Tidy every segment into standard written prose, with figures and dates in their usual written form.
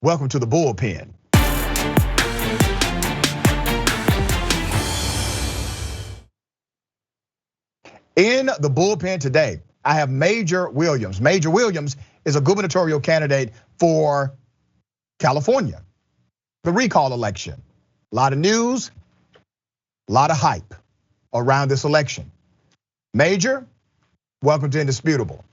Welcome to the Bullpen. In the Bullpen today, I have Major Williams. Major Williams is a gubernatorial candidate for California, the recall election. A lot of news, a lot of hype around this election. Major, welcome to Indisputable.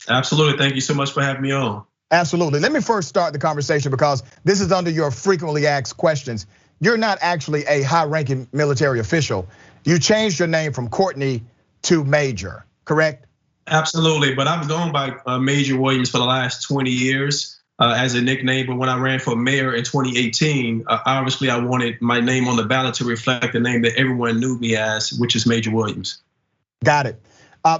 Absolutely, thank you so much for having me on. Absolutely. Let me first start the conversation because this is under your frequently asked questions. You're not actually a high-ranking military official. You changed your name from Courtney to Major, correct? Absolutely, but I've gone by Major Williams for the last 20 years as a nickname. But when I ran for mayor in 2018, obviously I wanted my name on the ballot to reflect the name that everyone knew me as, which is Major Williams. Got it.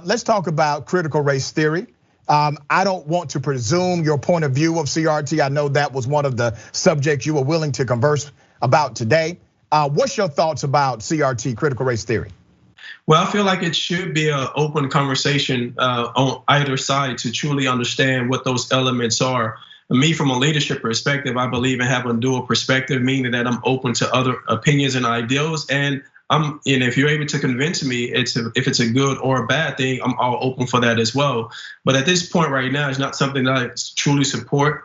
Let's talk about critical race theory. I don't want to presume your point of view of CRT. I know that was one of the subjects you were willing to converse about today. What's your thoughts about CRT, critical race theory? Well, I feel like it should be an open conversation on either side to truly understand what those elements are. Me, from a leadership perspective, I believe in having a dual perspective, meaning that I'm open to other opinions and ideals. And if you're able to convince me if it's a good or a bad thing, I'm all open for that as well. But at this point right now, it's not something that I truly support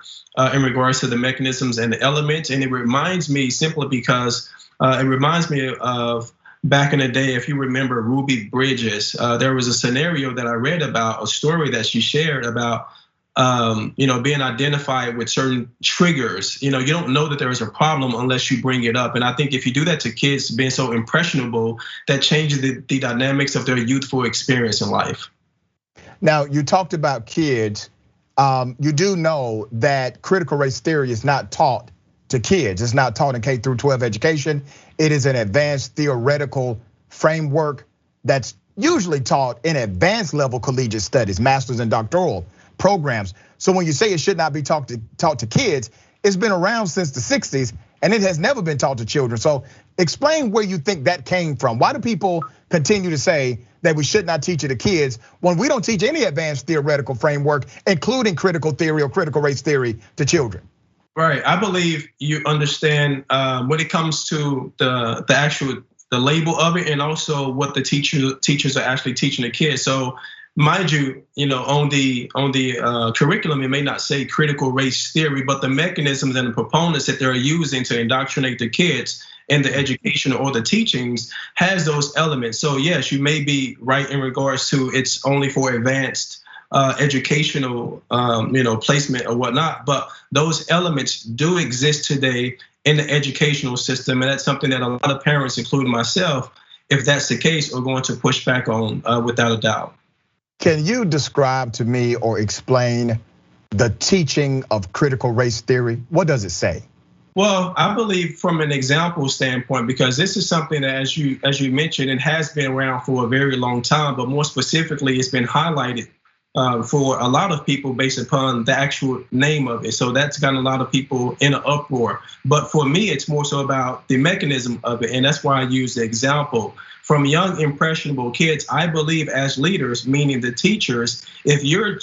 in regards to the mechanisms and the elements. And it reminds me simply because it reminds me of back in the day, if you remember Ruby Bridges, there was a scenario that I read about, a story that she shared about being identified with certain triggers. You don't know that there is a problem unless you bring it up. And I think if you do that to kids being so impressionable, that changes the dynamics of their youthful experience in life. Now, you talked about kids. You do know that critical race theory is not taught to kids. It's not taught in K through 12 education. It is an advanced theoretical framework that's usually taught in advanced level collegiate studies, master's and doctoral programs. So when you say it should not be taught to kids, it's been around since the 60s and it has never been taught to children. So explain where you think that came from. Why do people continue to say that we should not teach it to kids when we don't teach any advanced theoretical framework, including critical theory or critical race theory, to children? Right, I believe you understand when it comes to the label of it, and also what the teachers are actually teaching the kids. So mind you, on the curriculum, it may not say critical race theory, but the mechanisms and the proponents that they're using to indoctrinate the kids in the education or the teachings has those elements. So yes, you may be right in regards to it's only for advanced educational placement or whatnot, but those elements do exist today in the educational system, and that's something that a lot of parents, including myself, if that's the case, are going to push back on without a doubt. Can you describe to me or explain the teaching of critical race theory? What does it say? Well, I believe from an example standpoint, because this is something that, as you mentioned, it has been around for a very long time, but more specifically, it's been highlighted for a lot of people based upon the actual name of it. So that's gotten a lot of people in an uproar. But for me, it's more so about the mechanism of it. And that's why I use the example. From young, impressionable kids, I believe as leaders, meaning the teachers, if you're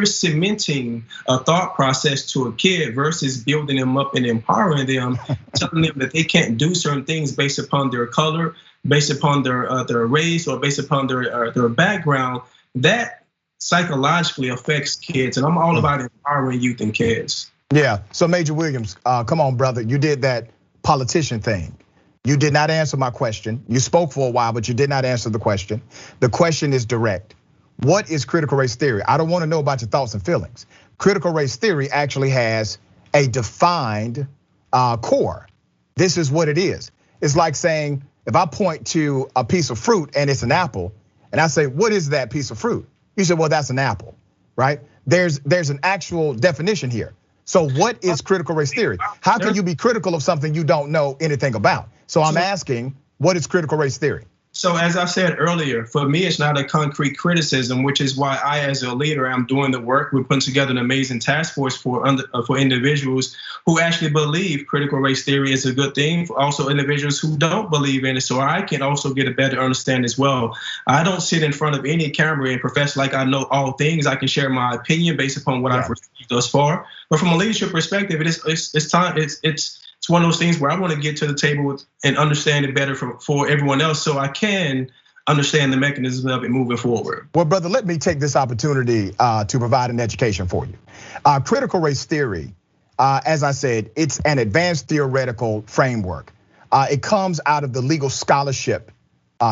cementing a thought process to a kid versus building them up and empowering them, telling them that they can't do certain things based upon their color, based upon their race, or based upon their background, that psychologically affects kids. And I'm all about empowering youth and kids. Yeah, so Major Williams, come on, brother. You did that politician thing. You did not answer my question. You spoke for a while, but you did not answer the question. The question is direct. What is critical race theory? I don't want to know about your thoughts and feelings. Critical race theory actually has a defined core. This is what it is. It's like saying, if I point to a piece of fruit and it's an apple, and I say, what is that piece of fruit? You say, well, that's an apple, right? There's an actual definition here. So what is critical race theory? How can you be critical of something you don't know anything about? So I'm asking, what is critical race theory? So as I said earlier, for me, it's not a concrete criticism, which is why I, as a leader, am doing the work. We're putting together an amazing task force for individuals who actually believe critical race theory is a good thing. For also individuals who don't believe in it, so I can also get a better understanding as well. I don't sit in front of any camera and profess like I know all things. I can share my opinion based upon what I've received thus far. But from a leadership perspective, it's time. It's one of those things where I want to get to the table and understand it better for everyone else, so I can understand the mechanism of it moving forward. Well, brother, let me take this opportunity to provide an education for you. Critical race theory, as I said, it's an advanced theoretical framework. It comes out of the legal scholarship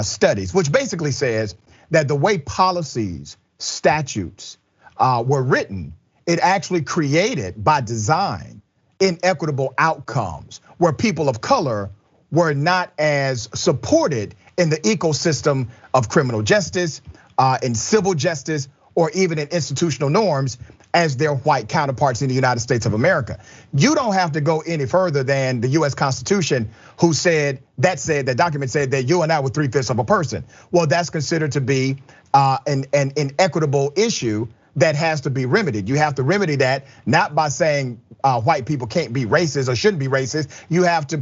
studies, which basically says that the way policies, statutes were written, it actually created by design inequitable outcomes where people of color were not as supported in the ecosystem of criminal justice, in civil justice, or even in institutional norms as their white counterparts in the United States of America. You don't have to go any further than the US Constitution, that document said that you and I were 3/5 of a person. Well, that's considered to be an inequitable issue that has to be remedied. You have to remedy that not by saying white people can't be racist or shouldn't be racist. You have to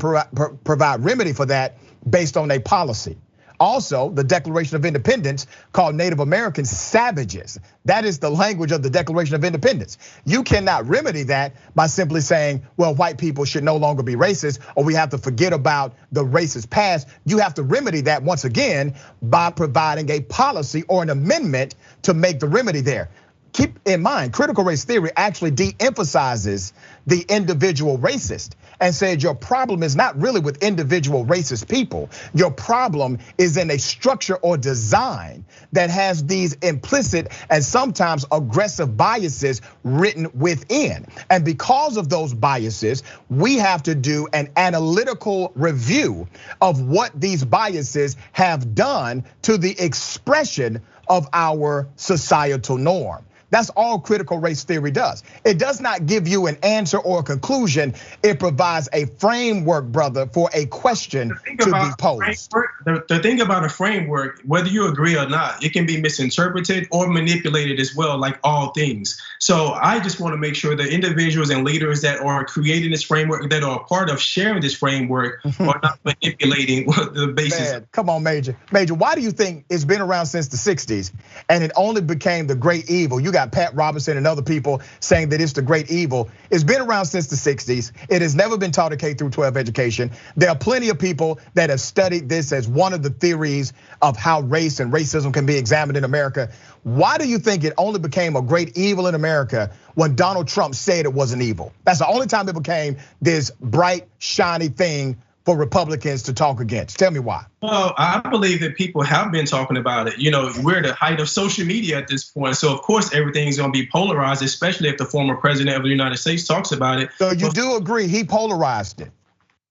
provide remedy for that based on a policy. Also, the Declaration of Independence called Native Americans savages. That is the language of the Declaration of Independence. You cannot remedy that by simply saying, well, white people should no longer be racist, or we have to forget about the racist past. You have to remedy that once again by providing a policy or an amendment to make the remedy there. Keep in mind, critical race theory actually de-emphasizes the individual racist and said your problem is not really with individual racist people. Your problem is in a structure or design that has these implicit and sometimes aggressive biases written within. And because of those biases, we have to do an analytical review of what these biases have done to the expression of our societal norm. That's all critical race theory does. It does not give you an answer or a conclusion. It provides a framework, brother, for a question to be posed. The thing about a framework, whether you agree or not, it can be misinterpreted or manipulated as well, like all things. So I just want to make sure that individuals and leaders that are creating this framework, that are a part of sharing this framework, are not manipulating the basis. Man, come on, Major. Major, why do you think it's been around since the 60s and it only became the great evil? You got Pat Robertson and other people saying that it's the great evil. It's been around since the 60s. It has never been taught in K-12 education. There are plenty of people that have studied this as one of the theories of how race and racism can be examined in America. Why do you think it only became a great evil in America when Donald Trump said it wasn't evil? That's the only time it became this bright, shiny thing for Republicans to talk against. Tell me why. Well, I believe that people have been talking about it. We're at the height of social media at this point. So of course, everything's gonna be polarized, especially if the former president of the United States talks about it. So you do agree he polarized it?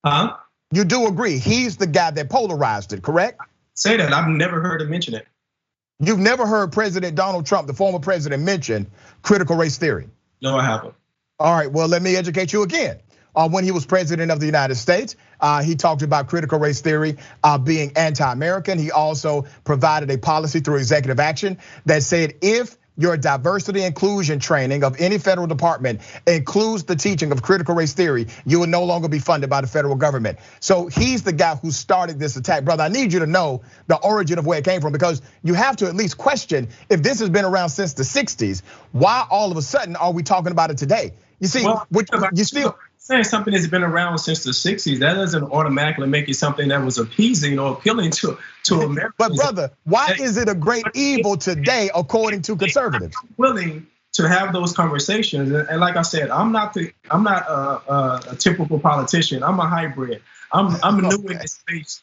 Huh? You do agree he's the guy that polarized it, correct? Say that, I've never heard him mention it. You've never heard President Donald Trump, the former president, mention critical race theory? No, I haven't. All right, well, let me educate you again. When he was president of the United States, he talked about critical race theory being anti-American. He also provided a policy through executive action that said if your diversity inclusion training of any federal department includes the teaching of critical race theory, you will no longer be funded by the federal government. So he's the guy who started this attack. Brother, I need you to know the origin of where it came from, because you have to at least question, if this has been around since the 60s, why all of a sudden are we talking about it today? You see, you still saying something that's been around since the 60s, that doesn't automatically make it something that was appeasing or appealing to Americans. But brother, why is it a great evil today, according to conservatives? I'm willing to have those conversations, and like I said, I'm not a typical politician. I'm a hybrid. I'm new in this space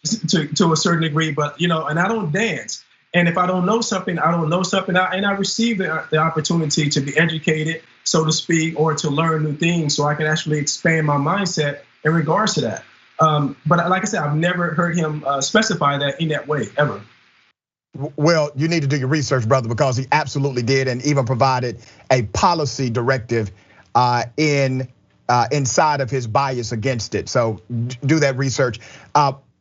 to a certain degree, but and I don't dance. And if I don't know something, I don't know something, and I receive the opportunity to be educated, so to speak, or to learn new things, so I can actually expand my mindset in regards to that. But like I said, I've never heard him specify that in that way, ever. Well, you need to do your research, brother, because he absolutely did, and even provided a policy directive inside of his bias against it. So do that research.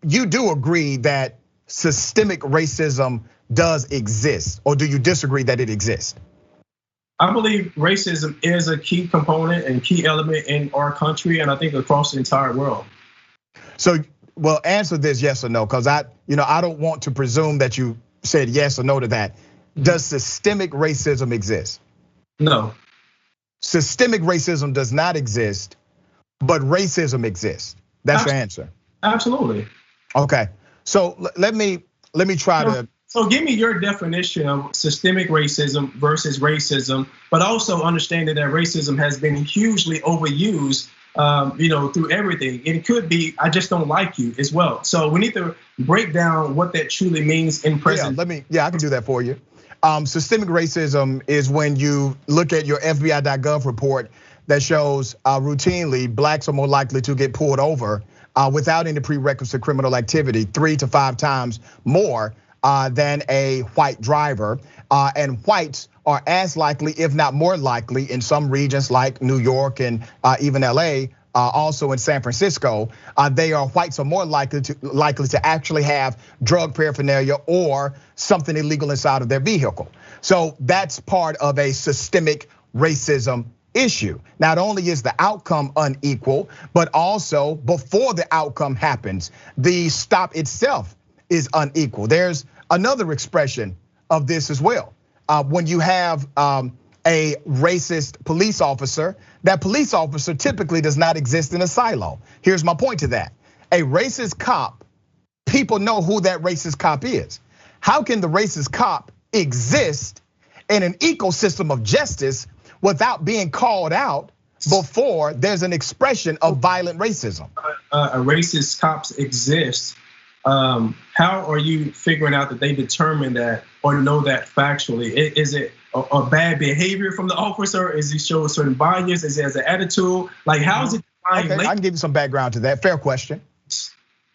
You do agree that systemic racism does exist, or do you disagree that it exists? I believe racism is a key component and key element in our country, and I think across the entire world. So, well, answer this yes or no, because I don't want to presume that you said yes or no to that. Does systemic racism exist? No. Systemic racism does not exist, but racism exists. That's your answer. Absolutely. Okay. So let me try to. So give me your definition of systemic racism versus racism, but also understanding that racism has been hugely overused, through everything. It could be, I just don't like you as well. So we need to break down what that truly means in present. I can do that for you. Systemic racism is when you look at your FBI.gov report that shows routinely blacks are more likely to get pulled over without any prerequisite criminal activity 3 to 5 times more than a white driver. And whites are as likely, if not more likely, in some regions like New York and even LA, also in San Francisco, whites are more likely to actually have drug paraphernalia or something illegal inside of their vehicle. So that's part of a systemic racism issue. Not only is the outcome unequal, but also before the outcome happens, the stop itself is unequal. There's another expression of this as well. When you have a racist police officer, that police officer typically does not exist in a silo. Here's my point to that. A racist cop, people know who that racist cop is. How can the racist cop exist in an ecosystem of justice without being called out before there's an expression of violent racism? A racist cops exist. How are you figuring out that they determine that or know that factually? Is it a bad behavior from the officer? Is he show a certain bias? Is it as an attitude? Like, how is it defined? Okay, I can give you some background to that. Fair question.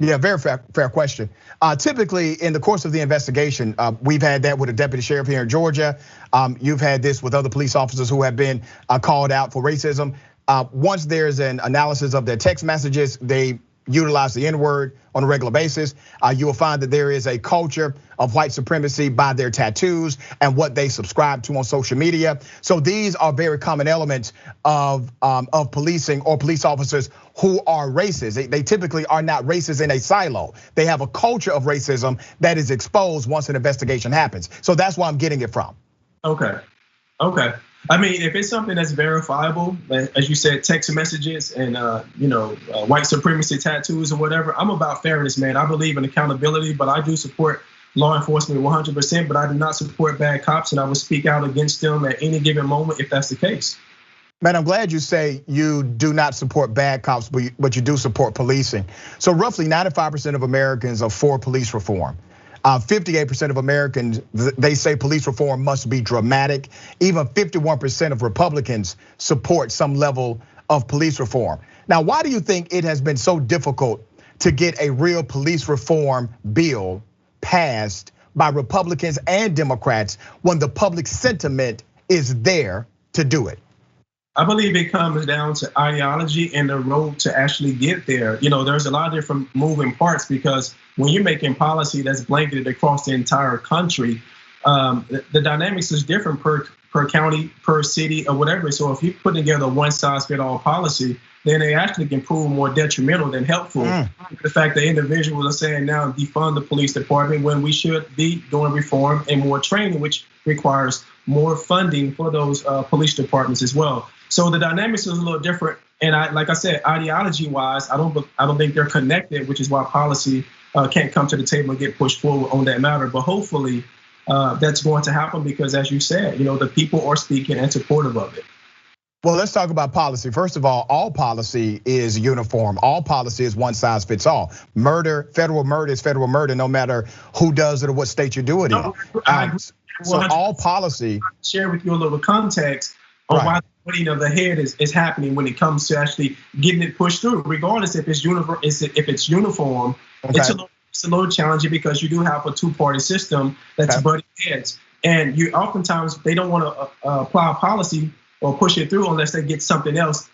Yeah, very fair question. Typically, in the course of the investigation, we've had that with a deputy sheriff here in Georgia. You've had this with other police officers who have been called out for racism. Once there's an analysis of their text messages, they utilize the N-word on a regular basis. You will find that there is a culture of white supremacy by their tattoos and what they subscribe to on social media. So these are very common elements of policing or police officers who are racist. They typically are not racist in a silo. They have a culture of racism that is exposed once an investigation happens. So that's where I'm getting it from. Okay. I mean, if it's something that's verifiable, as you said, text messages and white supremacy tattoos or whatever, I'm about fairness, man. I believe in accountability, but I do support law enforcement 100%, but I do not support bad cops, and I will speak out against them at any given moment if that's the case. Man, I'm glad you say you do not support bad cops, but you do support policing. So roughly 95% of Americans are for police reform. 58% of Americans, they say police reform must be dramatic. Even 51% of Republicans support some level of police reform. Now, why do you think it has been so difficult to get a real police reform bill passed by Republicans and Democrats when the public sentiment is there to do it? I believe it comes down to ideology and the road to actually get there. There's a lot of different moving parts because when you're making policy that's blanketed across the entire country, the dynamics is different per county, per city, or whatever. So if you put together a one-size-fits-all policy, then they actually can prove more detrimental than helpful. The fact that individuals are saying now defund the police department when we should be doing reform and more training, which requires more funding for those police departments as well. So the dynamics is a little different. And like I said, ideology-wise, I don't think they're connected, which is why policy can't come to the table and get pushed forward on that matter. But hopefully that's going to happen because, as you said, the people are speaking and supportive of it. Well, let's talk about policy. First of all policy is uniform. All policy is one size fits all. Murder, federal murder is federal murder, no matter who does it or what state you do it in. So all policy. Share with you a little context on why the cutting of the head is happening when it comes to actually getting it pushed through, regardless if it's uniform. Okay. It's a little challenging because you do have a two-party system that's butting heads, and you oftentimes they don't want to apply a policy or push it through unless they get something else,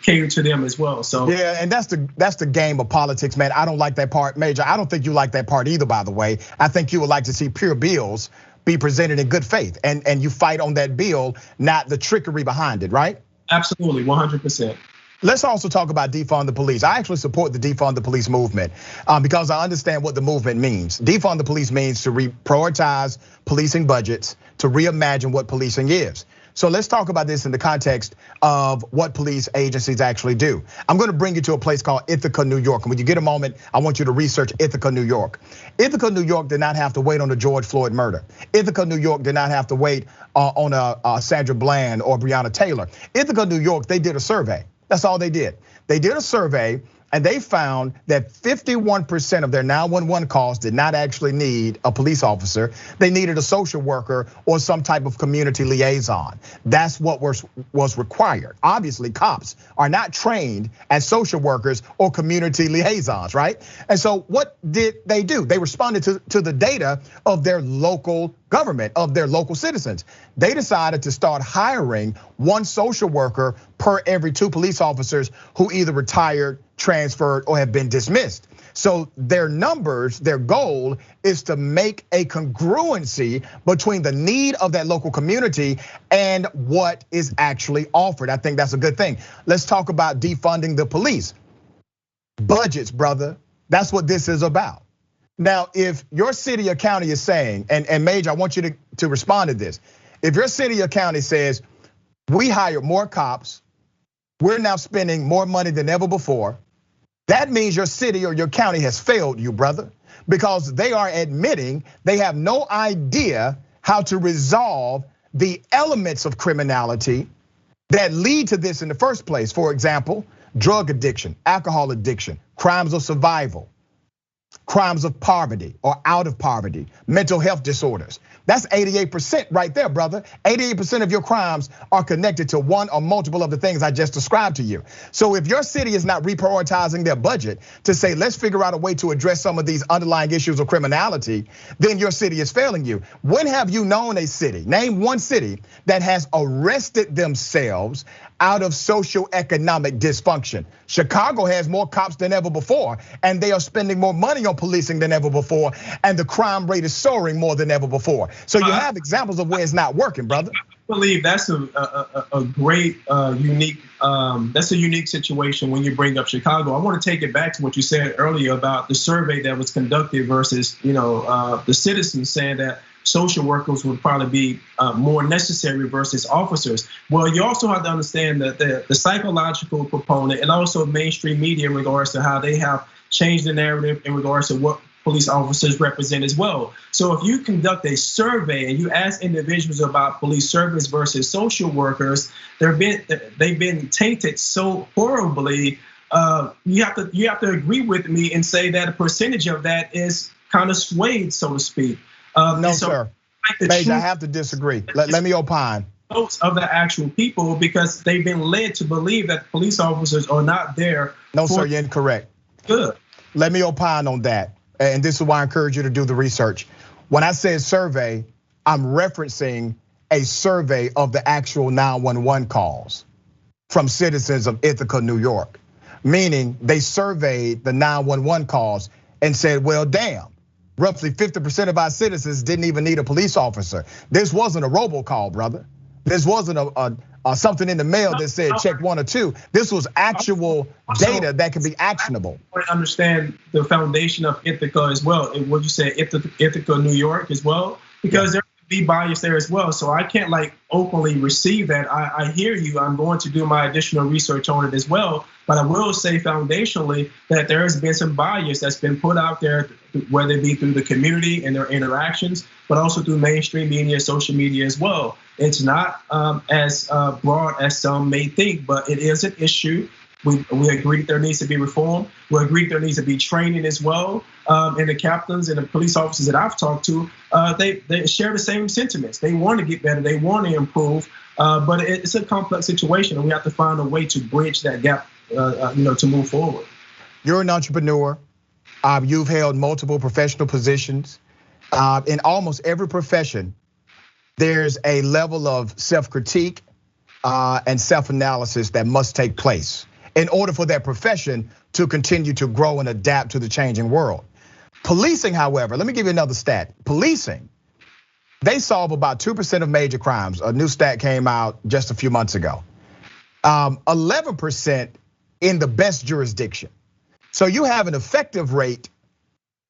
cater to them as well. So yeah, and that's the game of politics, man. I don't like that part, Major. I don't think you like that part either, by the way. I think you would like to see pure bills be presented in good faith, and you fight on that bill, not the trickery behind it, right? Absolutely, 100%. Let's also talk about defund the police. I actually support the defund the police movement because I understand what the movement means. Defund the police means to reprioritize policing budgets, to reimagine what policing is. So let's talk about this in the context of what police agencies actually do. I'm gonna bring you to a place called Ithaca, New York. And when you get a moment, I want you to research Ithaca, New York. Ithaca, New York did not have to wait on the George Floyd murder. Ithaca, New York did not have to wait on a Sandra Bland or Breonna Taylor. Ithaca, New York, they did a survey. That's all they did. They did a survey and they found that 51% of their 911 calls did not actually need a police officer. They needed a social worker or some type of community liaison. That's what was required. Obviously, cops are not trained as social workers or community liaisons, right? And so what did they do? They responded to the data of their local government, of their local citizens. They decided to start hiring one social worker per every 2 police officers who either retired, transferred, or have been dismissed. So their numbers, their goal is to make a congruency between the need of that local community and what is actually offered. I think that's a good thing. Let's talk about defunding the police. Budgets, brother. That's what this is about. Now, if your city or county is saying, and Major, I want you to respond to this. If your city or county says, we hired more cops, we're now spending more money than ever before, that means your city or your county has failed you, brother, because they are admitting they have no idea how to resolve the elements of criminality that lead to this in the first place. For example, drug addiction, alcohol addiction, crimes of survival, crimes of poverty or out of poverty, mental health disorders. That's 88% right there, brother. 88% of your crimes are connected to one or multiple of the things I just described to you. So if your city is not reprioritizing their budget to say, let's figure out a way to address some of these underlying issues of criminality, then your city is failing you. When have you known a city, name one city that has arrested themselves out of socioeconomic dysfunction? Chicago has more cops than ever before, and they are spending more money on policing than ever before, and the crime rate is soaring more than ever before. So you have examples of where it's not working, brother. I believe that's a great, unique, that's a unique situation when you bring up Chicago. I want to take it back to what you said earlier about the survey that was conducted versus, the citizens saying that social workers would probably be more necessary versus officers. Well, you also have to understand that the psychological component and also mainstream media in regards to how they have changed the narrative in regards to what police officers represent as well. So if you conduct a survey and you ask individuals about police service versus social workers, they've been tainted so horribly. You have to agree with me and say that a percentage of that is kind of swayed, so to speak. No, sir. Major, I have to disagree. Let me opine. Of the actual people, because they've been led to believe that police officers are not there. No, sir, you're incorrect. Good. Let me opine on that. And this is why I encourage you to do the research. When I say survey, I'm referencing a survey of the actual 911 calls from citizens of Ithaca, New York. Meaning they surveyed the 911 calls and said, well, damn, roughly 50% of our citizens didn't even need a police officer. This wasn't a robocall, brother. This wasn't something in the mail that said check 1 or 2. This was actual data that can be actionable. I understand the foundation of Ithaca as well. And what you say, Ithaca, New York as well, because there could be bias there as well. So I can't openly receive that. I hear you. I'm going to do my additional research on it as well. But I will say foundationally that there has been some bias that's been put out there, whether it be through the community and their interactions, but also through mainstream media, social media as well. It's not as broad as some may think, but it is an issue. We agree that there needs to be reform. We agree that there needs to be training as well. And the captains and the police officers that I've talked to, they share the same sentiments. They want to get better. They want to improve. But it's a complex situation, and we have to find a way to bridge that gap, to move forward. You're an entrepreneur. You've held multiple professional positions. In almost every profession, there's a level of self-critique and self-analysis that must take place. in order for their profession to continue to grow and adapt to the changing world. Policing, however, let me give you another stat. Policing, they solve about 2% of major crimes. A new stat came out just a few months ago. 11% in the best jurisdiction. So you have an effective rate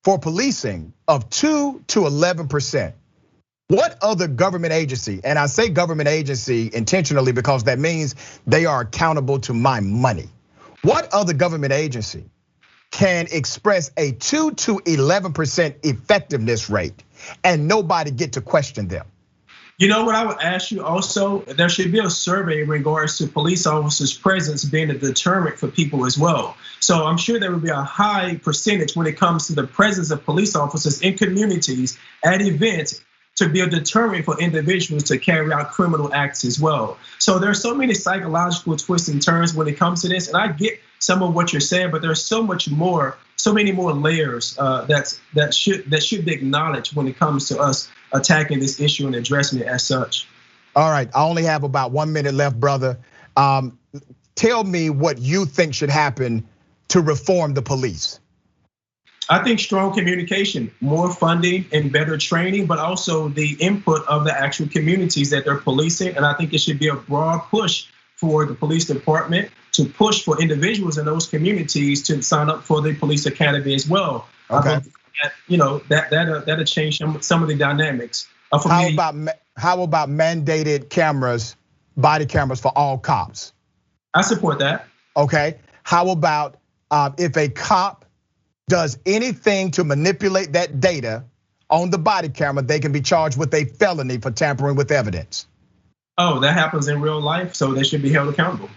for policing of 2 to 11%. What other government agency, and I say government agency intentionally because that means they are accountable to my money. What other government agency can express a 2 to 11% effectiveness rate and nobody get to question them? You know what I would ask you also, there should be a survey in regards to police officers' presence being a deterrent for people as well. So I'm sure there would be a high percentage when it comes to the presence of police officers in communities at events to be a deterrent for individuals to carry out criminal acts as well. So there's so many psychological twists and turns when it comes to this, and I get some of what you're saying, but there's so much more, so many more layers that should be acknowledged when it comes to us attacking this issue and addressing it as such. All right, I only have about 1 minute left, brother. Tell me what you think should happen to reform the police. I think strong communication, more funding and better training, but also the input of the actual communities that they're policing. And I think it should be a broad push for the police department to push for individuals in those communities to sign up for the police academy as well. Okay. That'll change some of the dynamics. How about mandated cameras, body cameras for all cops? I support that. Okay. How about if a cop does anything to manipulate that data on the body camera, they can be charged with a felony for tampering with evidence? Oh, that happens in real life, so they should be held accountable.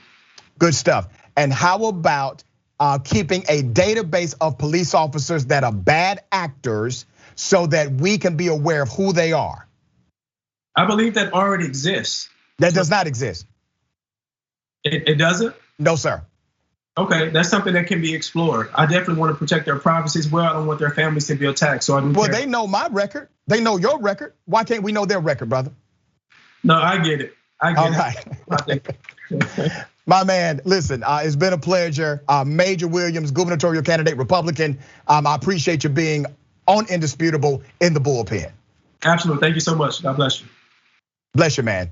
Good stuff. And how about keeping a database of police officers that are bad actors so that we can be aware of who they are? I believe that already exists. That does not exist. It doesn't? No, sir. Okay, that's something that can be explored. I definitely want to protect their privacy as well. I don't want their families to be attacked, so I do. Well, they know my record. They know your record. Why can't we know their record, brother? No, I get it. All right. My man, listen, it's been a pleasure. Major Williams, gubernatorial candidate, Republican. I appreciate you being on Indisputable in the Bullpen. Absolutely, thank you so much. God bless you. Bless you, man.